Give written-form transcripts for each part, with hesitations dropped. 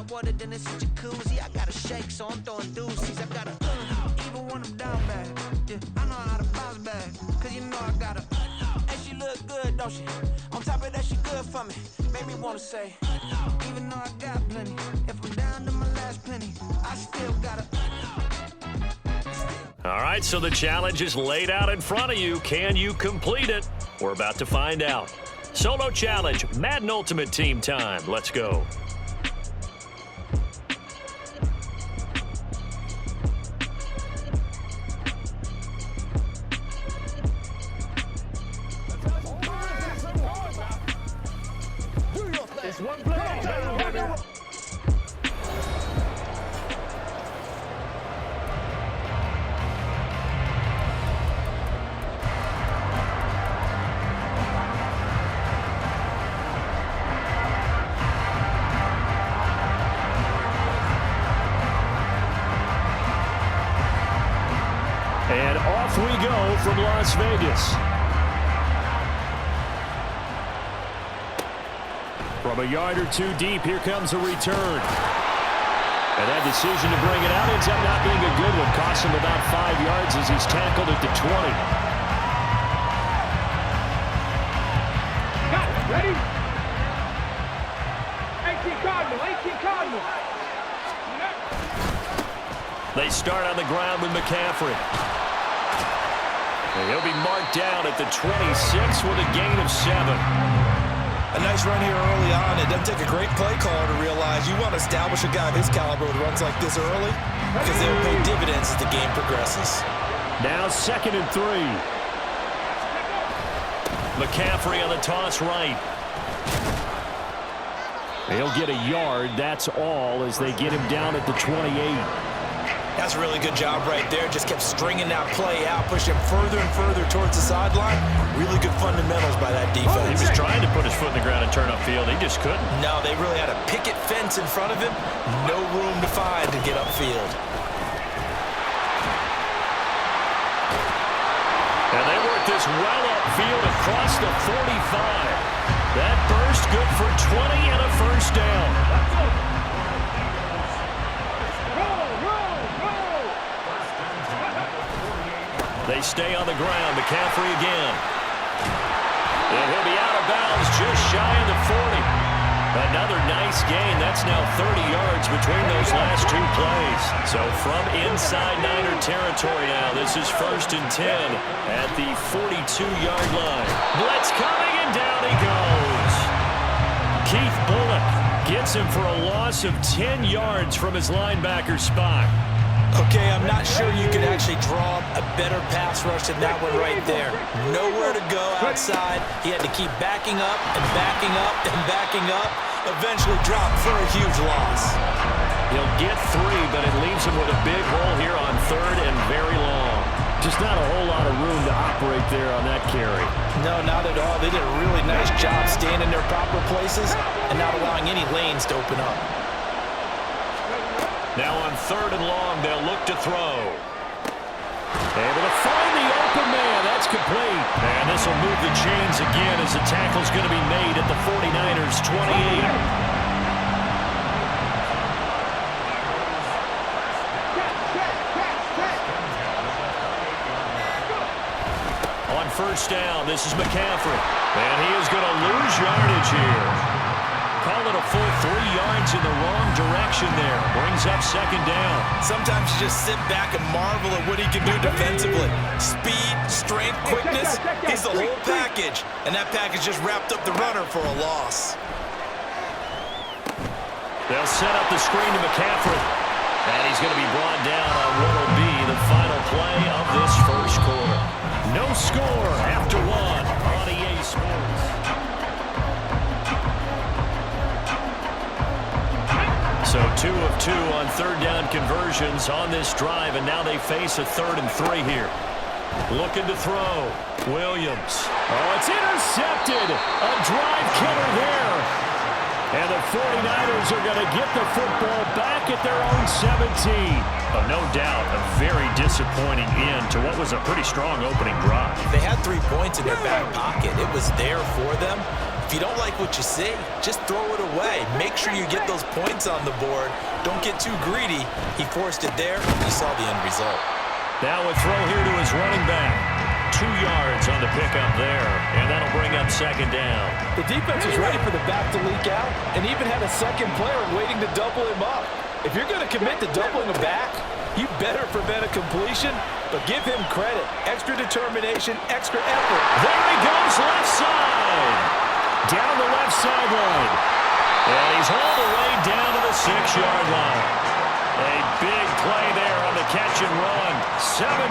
hot water, then it's a jacuzzi. I gotta shake, so I'm throwing deuces. I gotta, even when I'm down bad. Yeah, I know how to bounce back, cause you know I gotta. And she look good, don't she? On top of that, she good for me. Made me wanna say, even though I got plenty, if I'm down to my last penny, I still gotta. All right, so the challenge is laid out in front of you. Can you complete it? We're about to find out. Solo challenge, Madden Ultimate Team time. Let's go. It's one play. And off we go from Las Vegas. From a yard or two deep, here comes a return. And that decision to bring it out ends up not being a good one. Costs him about 5 yards as he's tackled at the 20. Got it. Ready? 18 Cardinal. 18 Cardinal. They start on the ground with McCaffrey. And he'll be marked down at the 26 with a gain of 7. A nice run here early on. It doesn't take a great play caller to realize you want to establish a guy of his caliber with runs like this early because they will pay dividends as the game progresses. Now 2nd and 3. McCaffrey on the toss right. He'll get a yard. That's all as they get him down at the 28. That's a really good job right there. Just kept stringing that play out, pushing him further and further towards the sideline. Really good fundamentals by that defense. He was trying to put his foot in the ground and turn upfield. He just couldn't. No, they really had a picket fence in front of him. No room to find to get upfield. And they work this well upfield across the 45. That burst good for 20 and a first down. They stay on the ground. McCaffrey again. And he'll be out of bounds just shy of the 40. Another nice gain. That's now 30 yards between those last 2 plays. So from inside Niner territory now, this is 1st and 10 at the 42-yard line. Blitz coming, and down he goes. Keith Bullock gets him for a loss of 10 yards from his linebacker spot. Okay, I'm not sure you could actually draw a better pass rush than that one right there. Nowhere to go outside. He had to keep backing up and backing up and backing up. Eventually dropped for a huge loss. He'll get 3, but it leaves him with a big hole here on 3rd and very long. Just not a whole lot of room to operate there on that carry. No, not at all. They did a really nice job staying in their proper places and not allowing any lanes to open up. Now on 3rd and long, they'll look to throw. Able to find the open man. That's complete. And this will move the chains again as the tackle's going to be made at the 49ers' 28. On 1st down, this is McCaffrey. And he is going to lose yardage here. Call it a full 3 yards in the wrong direction there. Brings up 2nd down. Sometimes you just sit back and marvel at what he can do defensively. Speed, strength, quickness. He's the whole package. And that package just wrapped up the runner for a loss. They'll set up the screen to McCaffrey. And he's going to be brought down on what will be the final play of this 1st quarter. No score after 1 on EA Sports. So 2 of 2 on 3rd down conversions on this drive, and now they face a 3rd and 3 here. Looking to throw. Williams. Oh, it's intercepted. A drive killer there. And the 49ers are going to get the football back at their own 17. Oh, no doubt a very disappointing end to what was a pretty strong opening drive. They had 3 points in their back pocket. It was there for them. If you don't like what you see, just throw it away. Make sure you get those points on the board. Don't get too greedy. He forced it there. You saw the end result. Now a throw here to his running back. 2 yards on the pickup there, and that'll bring up second down. The defense was ready for the back to leak out and even had a second player waiting to double him up. If you're going to commit to doubling a back, you better prevent a completion, but give him credit. Extra determination, extra effort. There he goes, left side. Down the left sideline. And he's all the way down to the 6-yard line. A big play there on the catch and run. 75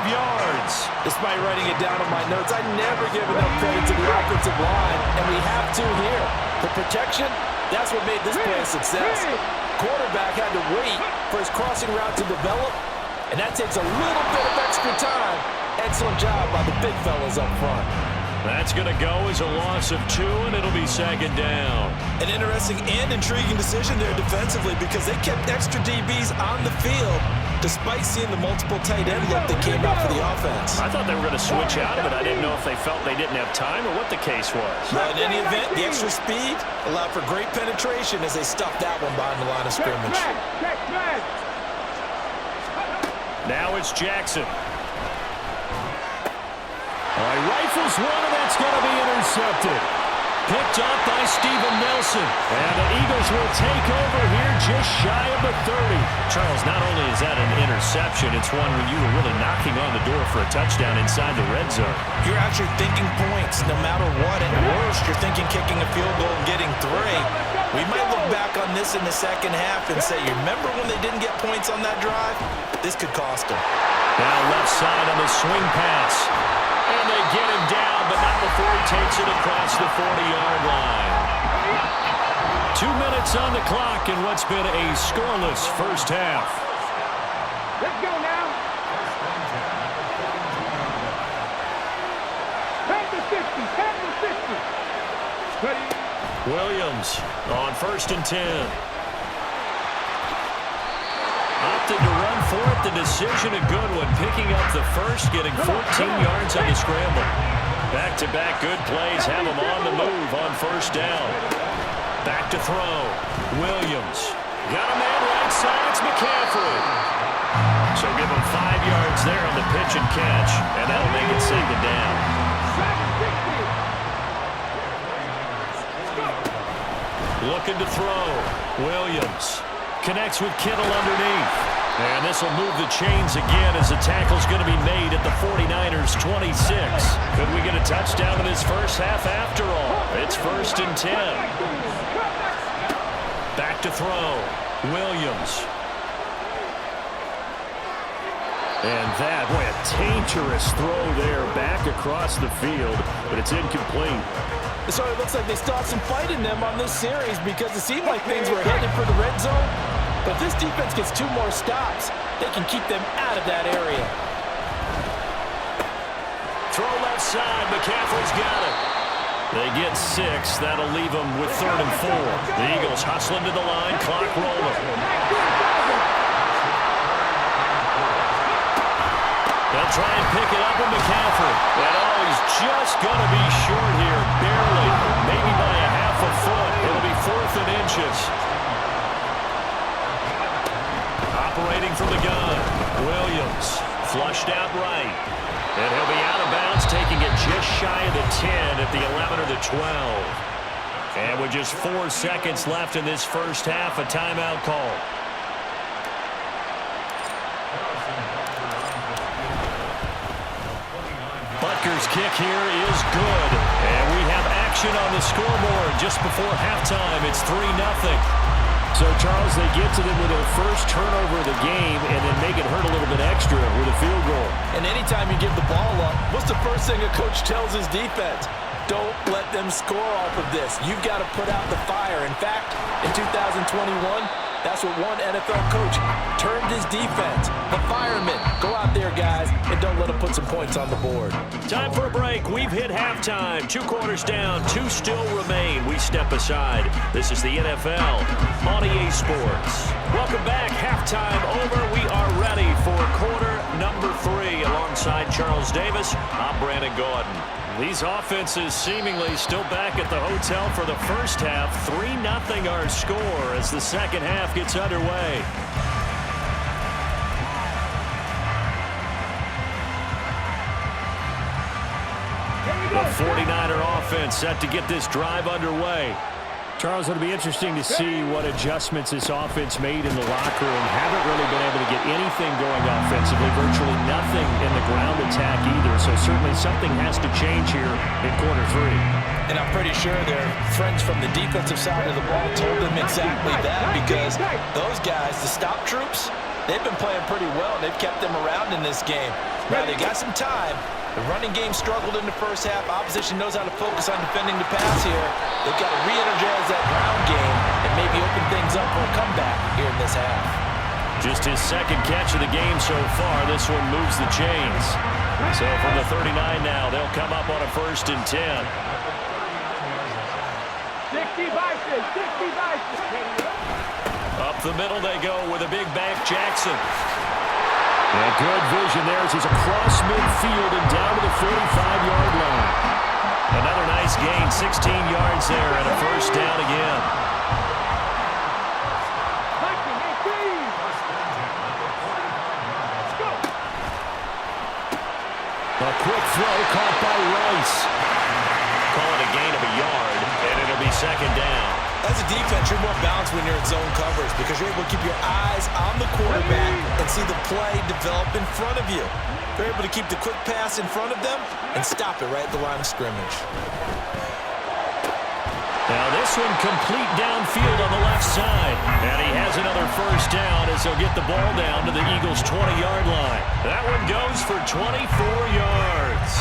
yards. Despite writing it down on my notes, I never give enough credit to the offensive line, and we have to here. The protection, that's what made this play a success. Quarterback had to wait for his crossing route to develop, and that takes a little bit of extra time. Excellent job by the big fellas up front. That's going to go as a loss of 2, and it'll be second down. An interesting and intriguing decision there defensively because they kept extra DBs on the field despite seeing the multiple tight end look that came out for the offense. I thought they were going to switch out of it. I didn't know if they felt they didn't have time or what the case was. But in any event, the extra speed allowed for great penetration as they stuffed that one behind the line of scrimmage. Now it's Jackson. Rifles one, and that's going to be intercepted. Picked up by Steven Nelson. And the Eagles will take over here just shy of the 30. Charles, not only is that an interception, it's one when you were really knocking on the door for a touchdown inside the red zone. You're actually thinking points no matter what. At worst, you're thinking kicking a field goal and getting 3. We might look back on this in the second half and say, you remember when they didn't get points on that drive? This could cost them. Now left side on the swing pass. And they get him down, but not before he takes it across the 40-yard line. 2 minutes on the clock in what's been a scoreless first half. Let's go now. Pass the 50. Pass the 50. Ready? Williams on 1st and 10. Opted to run for it. The decision a good one. Picking up the first, getting 14 yards on the scramble. Back-to-back good plays have him on the move on 1st down. Back to throw. Williams. Got a man right side. It's McCaffrey. So give him 5 yards there on the pitch and catch, and that'll make it second down. Looking to throw. Williams. Connects with Kittle underneath. And this will move the chains again as the tackle's going to be made at the 49ers' 26. Could we get a touchdown in this first half after all? It's 1st and 10. Back to throw. Williams. And that, boy, a dangerous throw there back across the field, but it's incomplete. So it looks like they still have some fight in them on this series because it seemed like things were headed for the red zone. But if this defense gets 2 more stops, they can keep them out of that area. Throw left side. McCaffrey's got it. They get 6. That'll leave them with 3rd and 4. The Eagles hustling to the line. Clock rolling. They'll try and pick it up with McCaffrey. And he's just going to be short here. Barely. Maybe by a half a foot. It'll be 4th and inches. Operating from the gun. Williams. Flushed out right. And he'll be out of bounds, taking it just shy of the 10 at the 11 or the 12. And with just 4 seconds left in this first half, a timeout call. Butker's kick here is good. And we have action on the scoreboard just before halftime. It's 3-0. So, Charles, they get to them with their first turnover of the game and then make it hurt a little bit extra with a field goal. And anytime you give the ball up, what's the first thing a coach tells his defense? Don't let them score off of this. You've got to put out the fire. In fact, in 2021, that's what one NFL coach termed his defense. The firemen. Go out there, guys, and don't let them put some points on the board. Time for a break. We've hit halftime. 2 quarters down. 2 still remain. We step aside. This is the NFL on EA Sports. Welcome back. Halftime over. We are ready for quarter number 3. Alongside Charles Davis, I'm Brandon Gordon. These offenses seemingly still back at the hotel for the first half. 3-0 our score as the second half gets underway. The 49er offense set to get this drive underway. Charles, it'll be interesting to see what adjustments this offense made in the locker room. Haven't really been able to get anything going offensively, virtually nothing in the ground attack either. So certainly something has to change here in quarter three. And I'm pretty sure their friends from the defensive side of the ball told them exactly that, because those guys, the stop troops, they've been playing pretty well, and they've kept them around in this game. Now they got some time. The running game struggled in the first half. Opposition knows how to focus on defending the pass here. They've got to re-energize that ground game and maybe open things up for a comeback here in this half. Just his second catch of the game so far. This one moves the chains. So from the 39 now, they'll come up on a 1st and 10. 60 Bison, 60 Bison. Up the middle they go with a big back Jackson. And good vision there as he's across midfield and down to the 45-yard line. Another nice gain, 16 yards there and a 1st down again. A quick throw caught by Rice. Call it a gain of a yard, and it'll be 2nd down. As a defense, you're more balanced when you're in zone coverage because you're able to keep your eyes on the quarterback and see the play develop in front of you. You're able to keep the quick pass in front of them and stop it right at the line of scrimmage. Now this one complete downfield on the left side. And he has another 1st down as they'll get the ball down to the Eagles' 20-yard line. That one goes for 24 yards.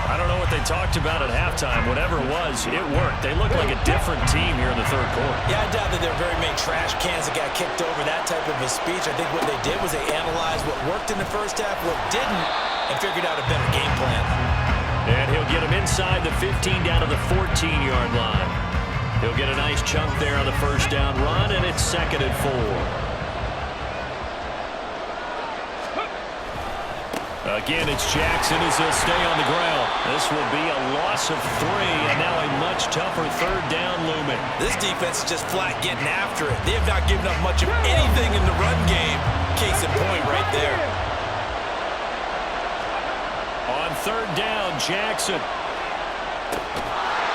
I don't know what they talked about at halftime. Whatever it was, it worked. They looked like a different team here in the 3rd quarter. Yeah, I doubt that there are very many trash cans that got kicked over, that type of a speech. I think what they did was they analyzed what worked in the first half, what didn't, and figured out a better game plan. And he'll get him inside the 15 down to the 14-yard line. He'll get a nice chunk there on the 1st down run, and it's 2nd and 4. Again, it's Jackson as he'll stay on the ground. This will be a loss of 3, and now a much tougher 3rd down looming. This defense is just flat getting after it. They have not given up much of anything in the run game. Case in point right there. On 3rd down, Jackson.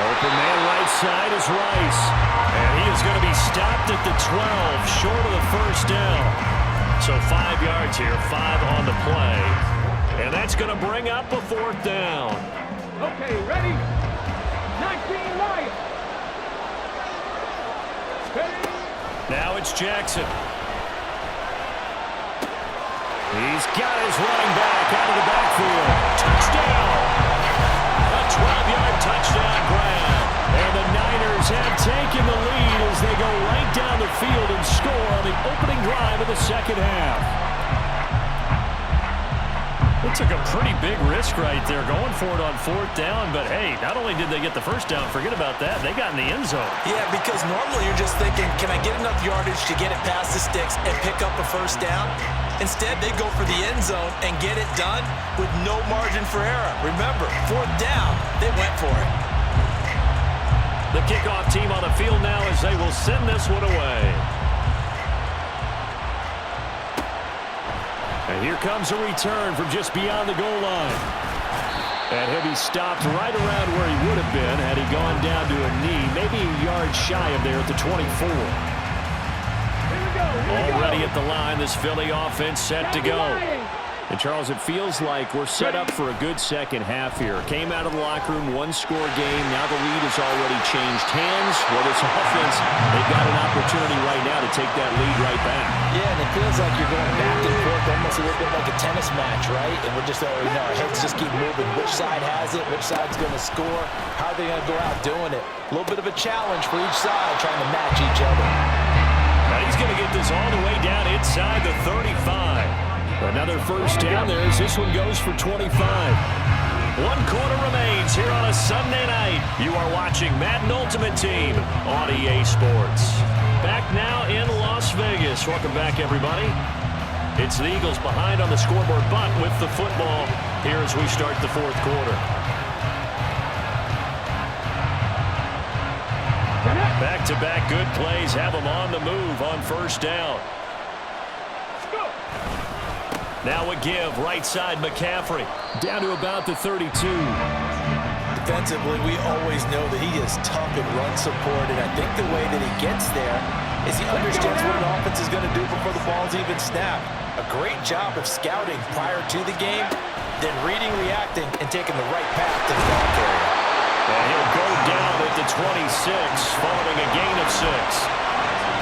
Open man right side is Rice. And he is going to be stopped at the 12, short of the 1st down. So 5 yards here, 5 on the play. And that's going to bring up a 4th down. Okay, ready? 19 Lions. Now it's Jackson. He's got his running back out of the backfield. Touchdown! A 12-yard touchdown grab. And the Niners have taken the lead as they go right down the field and score on the opening drive of the 2nd half. It took a pretty big risk right there going for it on 4th down, but hey, not only did they get the 1st down, forget about that, they got in the end zone. Yeah, because normally you're just thinking, can I get enough yardage to get it past the sticks and pick up a 1st down? Instead, they go for the end zone and get it done with no margin for error. Remember, 4th down, they went for it. The kickoff team on the field now as they will send this one away. And here comes a return from just beyond the goal line. And he'll be stopped right around where he would have been had he gone down to a knee, maybe a yard shy of there at the 24. Already at the line, this Philly offense set to go. And, Charles, it feels like we're set up for a good second half here. Came out of the locker room, one-score game. Now the lead has already changed hands. Well, this offense, they've got an opportunity right now to take that lead right back. Yeah, and it feels like you're going back and forth, almost a little bit like a tennis match, right? And we're just, our heads just keep moving. Which side has it? Which side's going to score? How are they going to go out doing it? A little bit of a challenge for each side, trying to match each other. Now he's going to get this all the way down inside the 35. Another 1st down there as this one goes for 25. 1 quarter remains here on a Sunday night. You are watching Madden Ultimate Team on EA Sports. Back now in Las Vegas. Welcome back, everybody. It's the Eagles behind on the scoreboard, but with the football here as we start the 4th quarter. Back-to-back good plays have them on the move on first down. Now a give, right side McCaffrey. Down to about the 32. Defensively, we always know that he is tough in run support, and I think the way that he gets there is he understands what an offense is going to do before the ball's even snapped. A great job of scouting prior to the game, then reading, reacting, and taking the right path to the ball carrier. And he'll go down at the 26, following a gain of 6.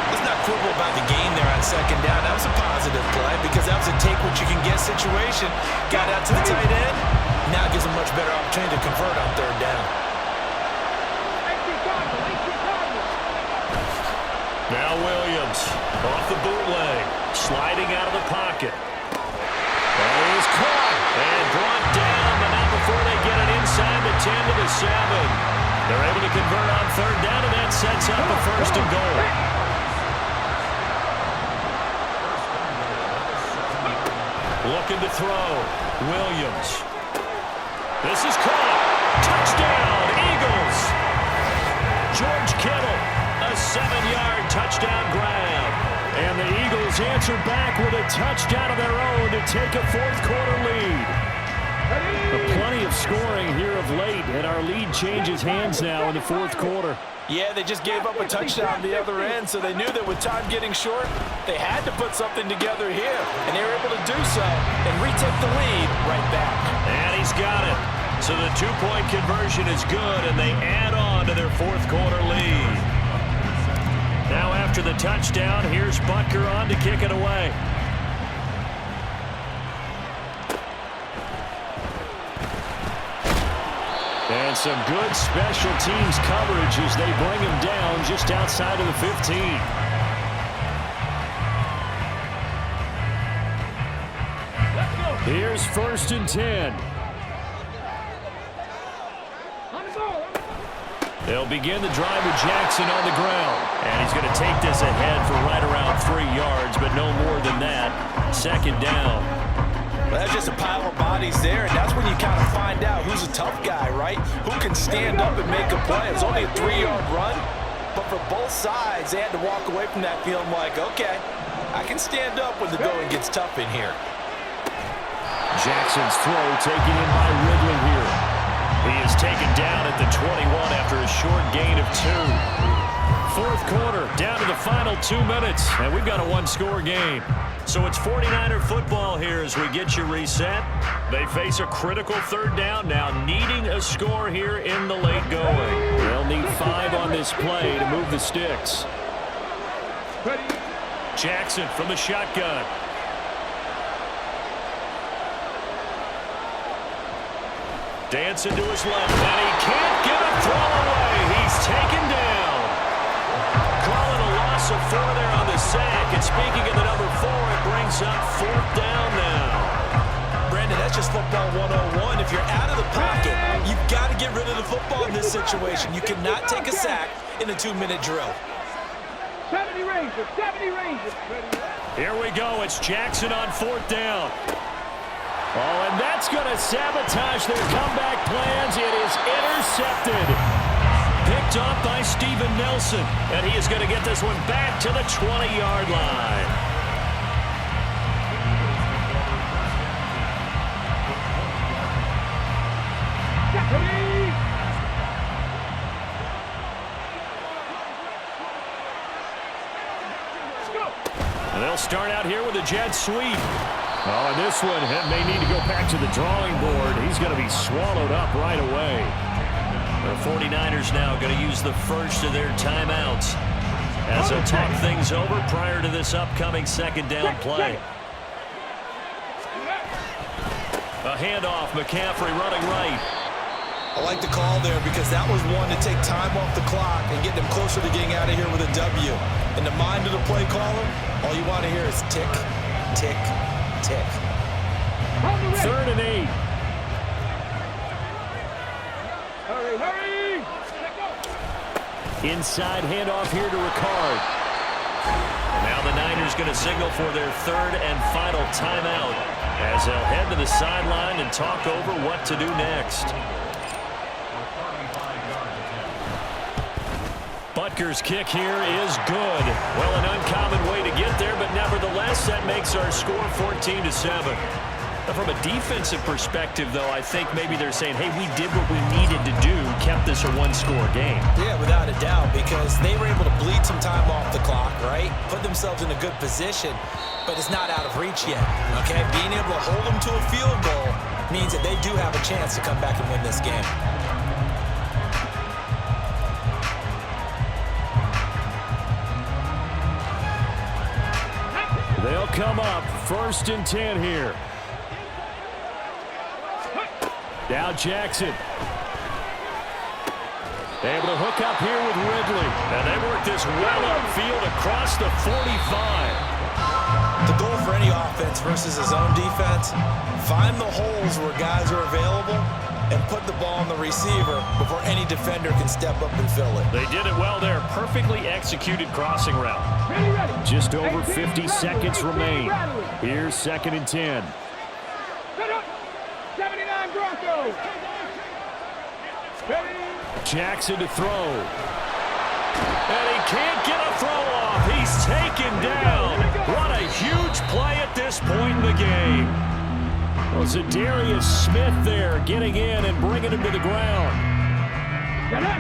Let's not quibble about the gain there on second down. That was a positive play because that was a take-what-you-can-get situation. Got out to the tight end. Now gives him much better opportunity to convert on third down. Now Williams off the bootleg, sliding out of the pocket. And he's caught and brought down, but not before they get it inside the 10 to the 7. They're able to convert on third down, and that sets up a first and goal. Looking to throw. Williams. This is caught. Touchdown, Eagles. George Kittle, a 7-yard touchdown grab. And the Eagles answer back with a touchdown of their own to take a fourth-quarter lead. Plenty of scoring here of late, and our lead changes hands now in the fourth quarter. Yeah, they just gave up a touchdown the other end, so they knew that with time getting short, they had to put something together here, and they were able to do so and retake the lead right back. And he's got it. So the two-point conversion is good, and they add on to their fourth-quarter lead. Now after the touchdown, here's Butker on to kick it away. And some good special teams coverage as they bring him down just outside of the 15. Here's first and 10. They'll begin the drive with Jackson on the ground. And he's going to take this ahead for right around 3 yards, but no more than that. Second down. Well, that's just a pile of bodies there, and that's when you kind of find out who's a tough guy, right? Who can stand up and make a play. It's only a 3-yard run, but for both sides, they had to walk away from that feeling like, okay, I can stand up when the going gets tough in here. Jackson's throw taken in by Ridley here. He is taken down at the 21 after a short gain of 2. Fourth quarter, down to the final 2 minutes, and we've got a one-score game. So it's 49er football here as we get you reset. They face a critical third down now, needing a score here in the late going. They'll need 5 on this play to move the sticks. Jackson from the shotgun. Dancing to his left, and he can't get a throw away. He's taken down. Calling a loss of 4 there on the sack. And speaking of the number 4, it brings up fourth down now. Brandon, that's just football 101. If you're out of the pocket, you've got to get rid of the football in this situation. You cannot take a sack in a 2-minute drill. 70 Rangers, 70 Rangers. Here we go. It's Jackson on fourth down. Oh, and that's going to sabotage their comeback plans. It is intercepted. Picked up by Steven Nelson. And he is going to get this one back to the 20-yard line. And they'll start out here with a jet sweep. Oh, and this one may need to go back to the drawing board. He's going to be swallowed up right away. The 49ers now going to use the first of their timeouts as they'll talk things over prior to this upcoming second down play. A handoff, McCaffrey running right. I like the call there because that was one to take time off the clock and get them closer to getting out of here with a W. In the mind of the play caller, all you want to hear is tick, tick, tick. 3rd and 8. Hurry, hurry! Inside handoff here to Ricard. And now the Niners going to signal for their 3rd and final timeout as they'll head to the sideline and talk over what to do next. Kicker's kick here is good. Well, an uncommon way to get there, but nevertheless, that makes our score 14-7. From a defensive perspective, though, I think maybe they're saying, hey, we did what we needed to do, kept this a one-score game. Yeah, without a doubt, because they were able to bleed some time off the clock, right? Put themselves in a good position, but it's not out of reach yet, okay? Being able to hold them to a field goal means that they do have a chance to come back and win this game. They'll come up 1st and 10 here. Now Jackson. Able to hook up here with Ridley. And they work this well upfield across the 45. The goal for any offense versus his own defense, find the holes where guys are available and put the ball on the receiver before any defender can step up and fill it. They did it well there. Perfectly executed crossing route. Just over 50 seconds remain. Here's 2nd and 10. 79 Broncos. Jackson to throw. And he can't get a throw off. He's taken down. What a huge play at this point in the game. Well, Zadarius Smith there getting in and bringing him to the ground.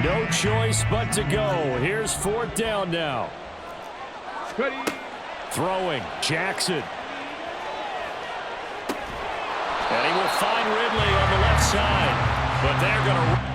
No choice but to go. Here's 4th down now. Throwing. Jackson. And he will find Ridley on the left side. But they're going to...